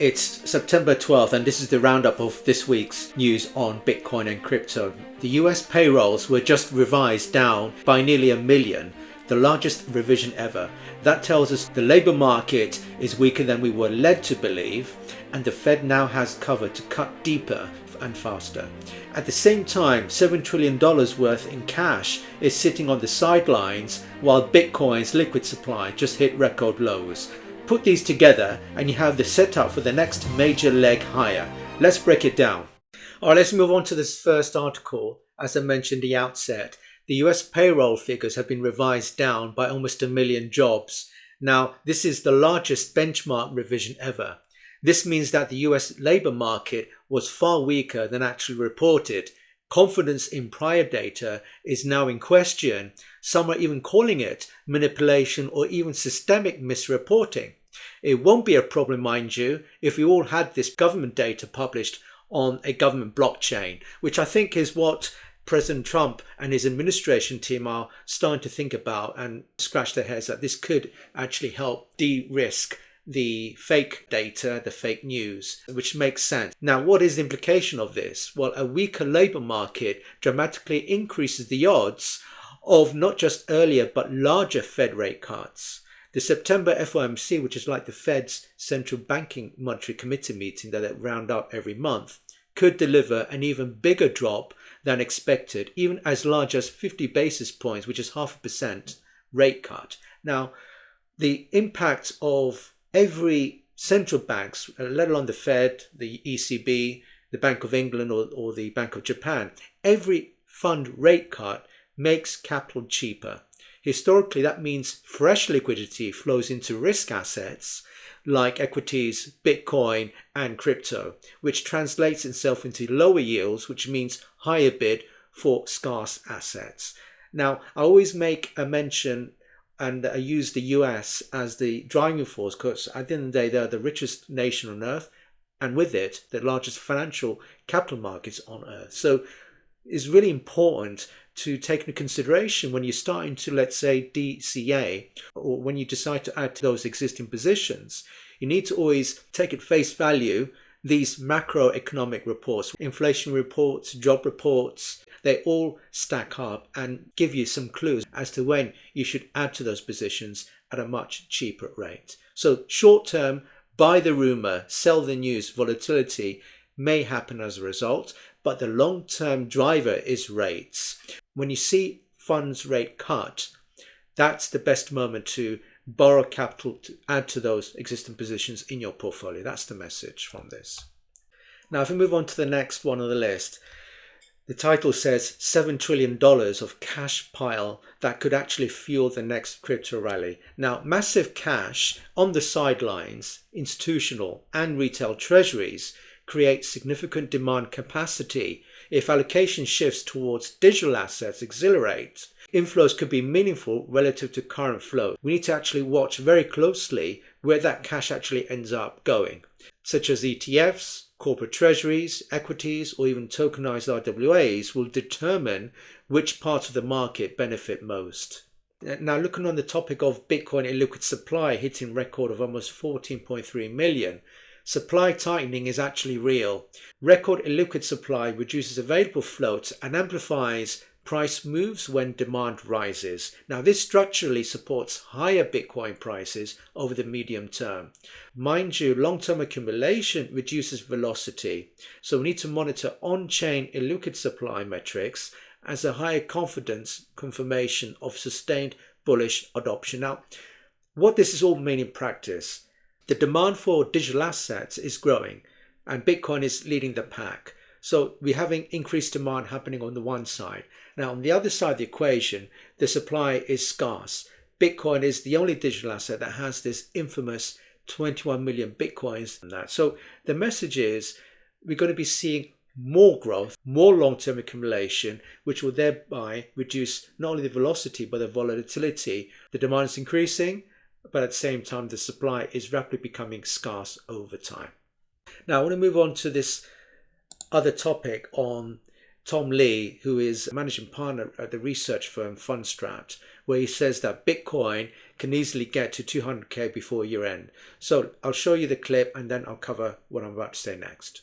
It's September 12th and this is the roundup of this week's news on Bitcoin and crypto. The US payrolls were just revised down by nearly 1 million, the largest revision ever. That tells us the labour market is weaker than we were led to believe, and the Fed now has cover to cut deeper and faster. At the same time, $7 trillion worth in cash is sitting on the sidelines while Bitcoin's liquid supply just hit record lows. Put these together and you have the setup for the next major leg higher. Let's break it down. Alright, let's move on to this first article. As I mentioned at the outset, the US payroll figures have been revised down by almost 1 million jobs. Now, this is the largest benchmark revision ever. This means that the US labour market was far weaker than actually reported. Confidence in prior data is now in question. Some are even calling it manipulation or even systemic misreporting. It won't be a problem, mind you, if we all had this government data published on a government blockchain, which I think is what President Trump and his administration team are starting to think about and scratch their heads that this could actually help de-risk the fake data, the fake news, which makes sense. Now, what is the implication of this? Well, a weaker labour market dramatically increases the odds of not just earlier but larger Fed rate cuts. The September FOMC, which is like the Fed's central banking monetary committee meeting that they round up every month, could deliver an even bigger drop than expected, even as large as 50 basis points, which is 0.5% rate cut. Now, the impact of every central banks, let alone the Fed, the ECB, the Bank of England or the Bank of Japan, every fund rate cut makes capital cheaper. Historically, that means fresh liquidity flows into risk assets like equities, Bitcoin and crypto, which translates itself into lower yields, which means higher bid for scarce assets. Now, I always make a mention and I use the US as the driving force because at the end of the day, they're the richest nation on earth and with it, the largest financial capital markets on earth. So it's really important to take into consideration when you're starting to, let's say, DCA, or when you decide to add to those existing positions, you need to always take at face value these macroeconomic reports, inflation reports, job reports. They all stack up and give you some clues as to when you should add to those positions at a much cheaper rate. So short term, buy the rumor, sell the news, volatility may happen as a result, but the long-term driver is rates. When you see funds rate cut, that's the best moment to borrow capital to add to those existing positions in your portfolio. That's the message from this. Now, if we move on to the next one on the list, the title says $7 trillion of cash pile that could actually fuel the next crypto rally. Now, massive cash on the sidelines, institutional and retail treasuries create significant demand capacity. If allocation shifts towards digital assets accelerate, inflows could be meaningful relative to current flow. We need to actually watch very closely where that cash actually ends up going, such as ETFs, corporate treasuries, equities, or even tokenized RWAs will determine which parts of the market benefit most. Now, looking on the topic of Bitcoin illiquid supply hitting record of almost 14.3 million, supply tightening is actually real. Record illiquid supply reduces available float and amplifies price moves when demand rises. Now, this structurally supports higher Bitcoin prices over the medium term. Mind you, long-term accumulation reduces velocity. So we need to monitor on-chain illiquid supply metrics as a higher confidence confirmation of sustained bullish adoption. Now, what this is all mean in practice, the demand for digital assets is growing and Bitcoin is leading the pack. So we're having increased demand happening on the one side. Now, on the other side of the equation, the supply is scarce. Bitcoin is the only digital asset that has this infamous 21 million Bitcoins and that. So the message is we're going to be seeing more growth, more long-term accumulation, which will thereby reduce not only the velocity but the volatility. The demand is increasing, but at the same time, the supply is rapidly becoming scarce over time. Now, I want to move on to this other topic on Tom Lee, who is managing partner at the research firm Fundstrat, where he says that Bitcoin can easily get to 200k before year end. So I'll show you the clip and then I'll cover what I'm about to say next.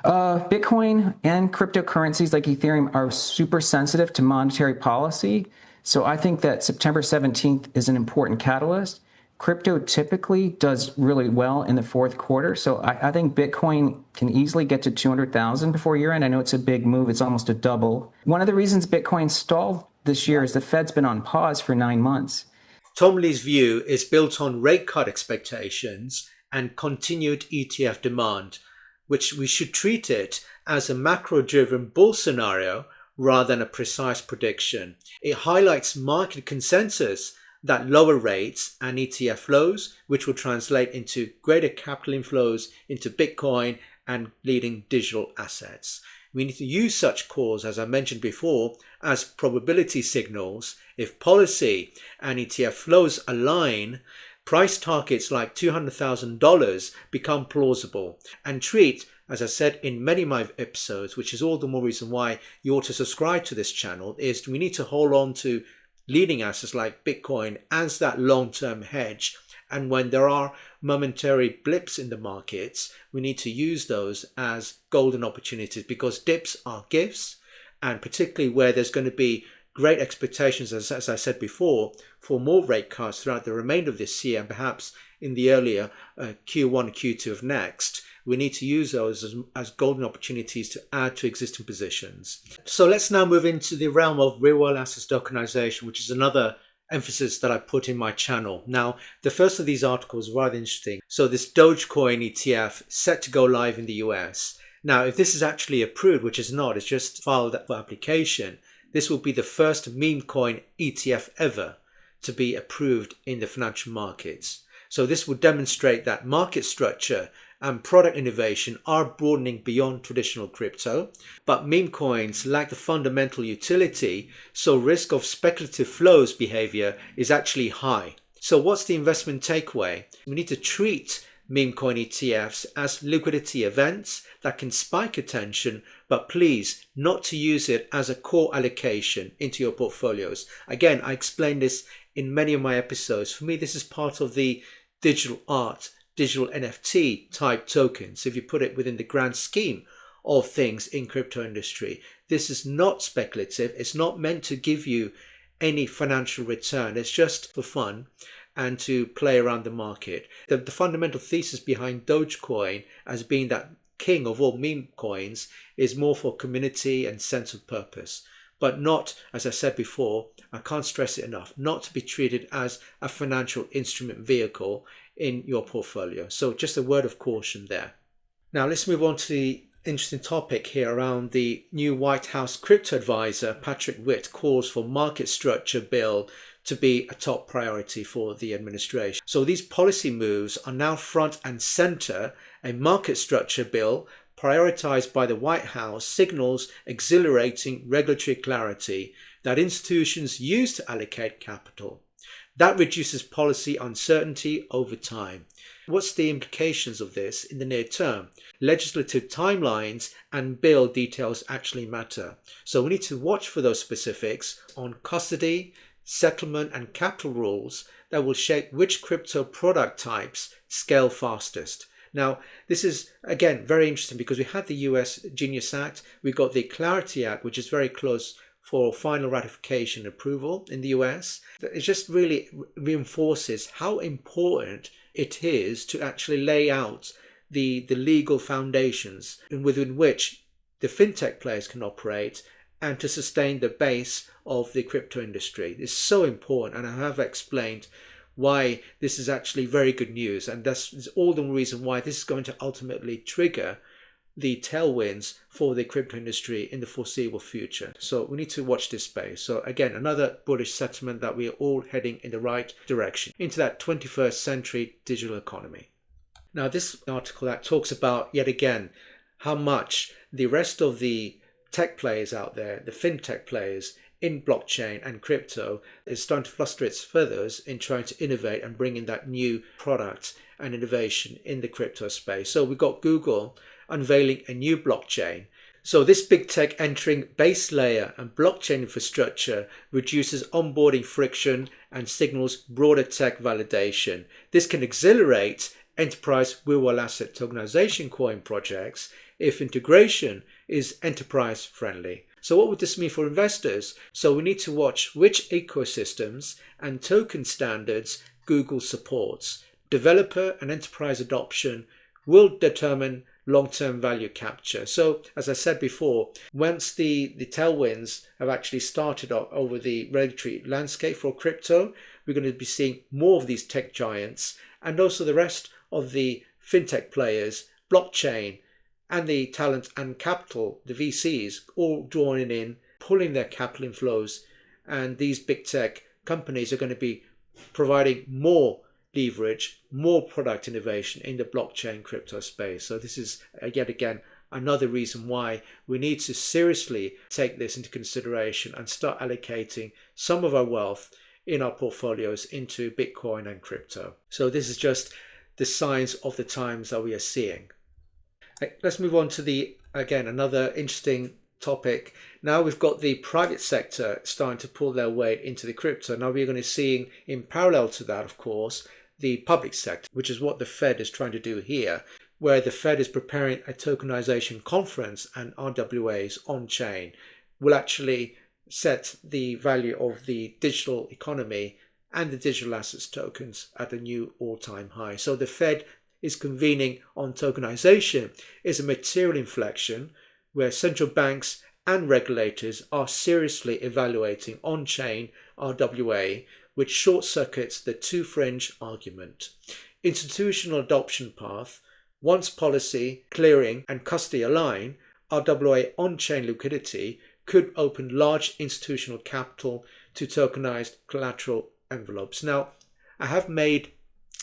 Bitcoin and cryptocurrencies like Ethereum are super sensitive to monetary policy. So I think that September 17th is an important catalyst. Crypto typically does really well in the fourth quarter. So I think Bitcoin can easily get to 200,000 before year end. I know it's a big move. It's almost a double. One of the reasons Bitcoin stalled this year is the Fed's been on pause for 9 months. Tom Lee's view is built on rate cut expectations and continued ETF demand, which we should treat it as a macro-driven bull scenario rather than a precise prediction. It highlights market consensus that lower rates and ETF flows, which will translate into greater capital inflows into Bitcoin and leading digital assets. We need to use such calls, as I mentioned before, as probability signals. If policy and ETF flows align, price targets like $200,000 become plausible, and treat, as I said in many of my episodes, which is all the more reason why you ought to subscribe to this channel, is we need to hold on to leading assets like Bitcoin as that long-term hedge. And when there are momentary blips in the markets, we need to use those as golden opportunities, because dips are gifts, and particularly where there's going to be great expectations, as I said before, for more rate cuts throughout the remainder of this year and perhaps in the earlier Q1 and Q2 of next. We need to use those as golden opportunities to add to existing positions. So let's now move into the realm of real-world assets tokenization, which is another emphasis that I put in my channel. Now, the first of these articles is rather interesting. So this Dogecoin ETF set to go live in the US. Now, if this is actually approved, which is not, it's just filed for application, this will be the first meme coin ETF ever to be approved in the financial markets. So this will demonstrate that market structure and product innovation are broadening beyond traditional crypto, but meme coins lack the fundamental utility, so risk of speculative flows behavior is actually high. So what's the investment takeaway? We need to treat meme coin ETFs as liquidity events that can spike attention, but please not to use it as a core allocation into your portfolios. Again, I explained this in many of my episodes. For me, this is part of the digital art, digital NFT type tokens, if you put it within the grand scheme of things in crypto industry. This is not speculative. It's not meant to give you any financial return. It's just for fun and to play around the market. The fundamental thesis behind Dogecoin as being that king of all meme coins is more for community and sense of purpose, but not, as I said before, I can't stress it enough, not to be treated as a financial instrument vehicle in your portfolio. So just a word of caution there. Now let's move on to the interesting topic here around the new White House crypto advisor, Patrick Witt, calls for market structure bill to be a top priority for the administration. So these policy moves are now front and center. A market structure bill prioritized by the White House signals exhilarating regulatory clarity that institutions use to allocate capital. That reduces policy uncertainty over time. What's the implications of this in the near term? Legislative timelines and bill details actually matter. So we need to watch for those specifics on custody, settlement and capital rules that will shape which crypto product types scale fastest. Now, this is, again, very interesting because we had the US Genius Act, we got the Clarity Act, which is very close for final ratification and approval in the US. It just really reinforces how important it is to actually lay out the legal foundations within which the fintech players can operate and to sustain the base of the crypto industry. It's so important, and I have explained why this is actually very good news, and that's all the reason why this is going to ultimately trigger the tailwinds for the crypto industry in the foreseeable future. So we need to watch this space. So again, another bullish sentiment that we are all heading in the right direction into that 21st century digital economy. Now, this article that talks about, yet again, how much the rest of the tech players out there, the fintech players in blockchain and crypto, is starting to fluster its feathers in trying to innovate and bring in that new product and innovation in the crypto space. So we've got Google unveiling a new blockchain. So this big tech entering base layer and blockchain infrastructure reduces onboarding friction and signals broader tech validation. This can accelerate enterprise real-world asset tokenization coin projects if integration is enterprise friendly. So what would this mean for investors? So we need to watch which ecosystems and token standards Google supports. Developer and enterprise adoption will determine long-term value capture. So as I said before, once the tailwinds have actually started over the regulatory landscape for crypto, we're going to be seeing more of these tech giants and also the rest of the fintech players, blockchain, and the talent and capital, the VCs, all joining in, pulling their capital inflows. And these big tech companies are going to be providing more leverage, more product innovation in the blockchain crypto space. So this is yet again another reason why we need to seriously take this into consideration and start allocating some of our wealth in our portfolios into Bitcoin and crypto. So this is just the signs of the times that we are seeing. Let's move on to another interesting topic. Now we've got the private sector starting to pull their weight into the crypto. Now we're going to see in parallel to that, of course, the public sector, which is what the Fed is trying to do here, where the Fed is preparing a tokenization conference and RWAs on-chain will actually set the value of the digital economy and the digital assets tokens at a new all-time high. So the Fed is convening on tokenization is a material inflection where central banks and regulators are seriously evaluating on-chain RWA, which short-circuits the two-fringe argument. Institutional adoption path, once policy, clearing and custody align, RWA on-chain liquidity could open large institutional capital to tokenized collateral envelopes. Now, I have made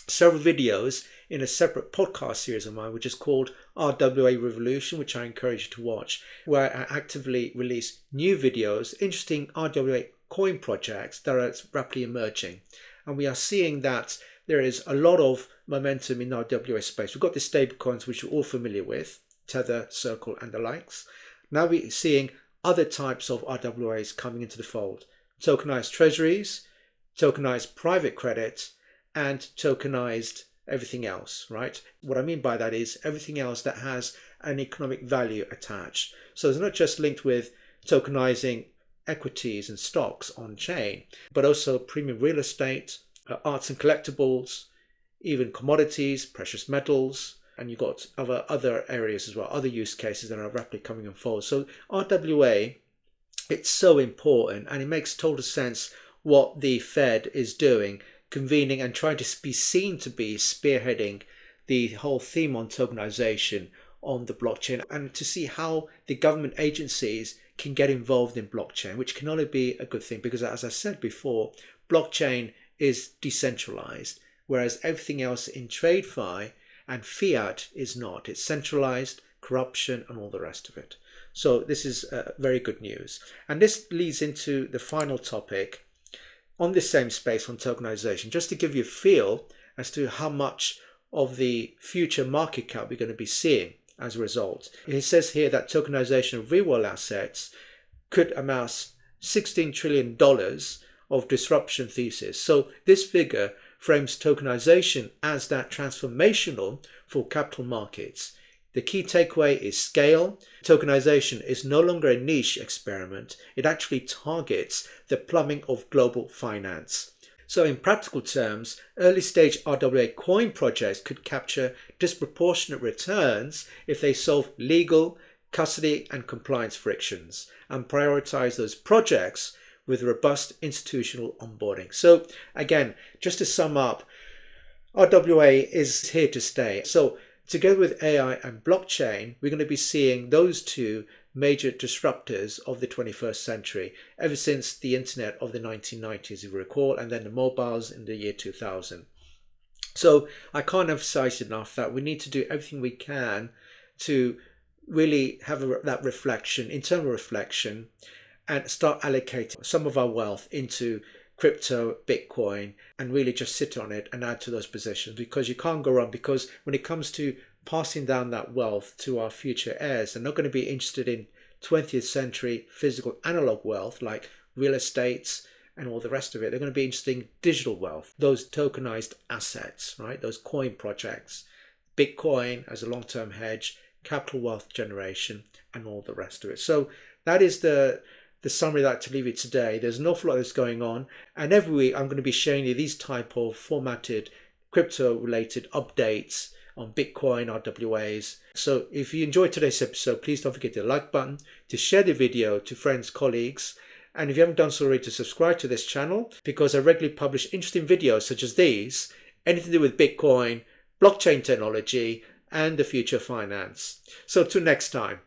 several videos in a separate podcast series of mine, which is called RWA Revolution, which I encourage you to watch, where I actively release new videos, interesting RWA coin projects that are rapidly emerging. And we are seeing that there is a lot of momentum in RWA space. We've got the stablecoins, which you're all familiar with, Tether, Circle, and the likes. Now we're seeing other types of RWAs coming into the fold. Tokenized treasuries, tokenized private credit, and tokenized everything else, right? What I mean by that is everything else that has an economic value attached. So it's not just linked with tokenizing equities and stocks on chain, but also premium real estate, arts and collectibles, even commodities, precious metals, and you've got other areas as well, other use cases that are rapidly coming unfold. So RWA, it's so important, and it makes total sense what the Fed is doing, convening and trying to be seen to be spearheading the whole theme on tokenization on the blockchain, and to see how the government agencies can get involved in blockchain, which can only be a good thing because, as I said before, blockchain is decentralized, whereas everything else in TradeFi and fiat is not. It's centralized, corruption, and all the rest of it. So this is very good news. And this leads into the final topic on this same space on tokenization, just to give you a feel as to how much of the future market cap we're going to be seeing as a result. It says here that tokenization of real world assets could amass $16 trillion of disruption thesis. So this figure frames tokenization as that transformational for capital markets. The key takeaway is scale. Tokenization is no longer a niche experiment. It actually targets the plumbing of global finance. So in practical terms, early stage RWA coin projects could capture disproportionate returns if they solve legal, custody and compliance frictions and prioritize those projects with robust institutional onboarding. So again, just to sum up, RWA is here to stay. So together with AI and blockchain, we're going to be seeing those two major disruptors of the 21st century, ever since the internet of the 1990s, if you recall, and then the mobiles in the year 2000. So I can't emphasize enough that we need to do everything we can to really have that reflection, internal reflection, and start allocating some of our wealth into crypto, Bitcoin, and really just sit on it and add to those positions, because you can't go wrong. Because when it comes to passing down that wealth to our future heirs, they're not going to be interested in 20th century physical analog wealth like real estates and all the rest of it. They're going to be interesting digital wealth, those tokenized assets, right? Those coin projects, Bitcoin as a long-term hedge, capital wealth generation, and all the rest of it. So that is the summary that I like to leave you today. There's an awful lot that's going on, and every week I'm going to be showing you these type of formatted crypto-related updates on Bitcoin, RWAs. So if you enjoyed today's episode, please don't forget the like button, to share the video to friends, colleagues, and if you haven't done so already, to subscribe to this channel, because I regularly publish interesting videos such as these, anything to do with Bitcoin, blockchain technology, and the future of finance. So till next time.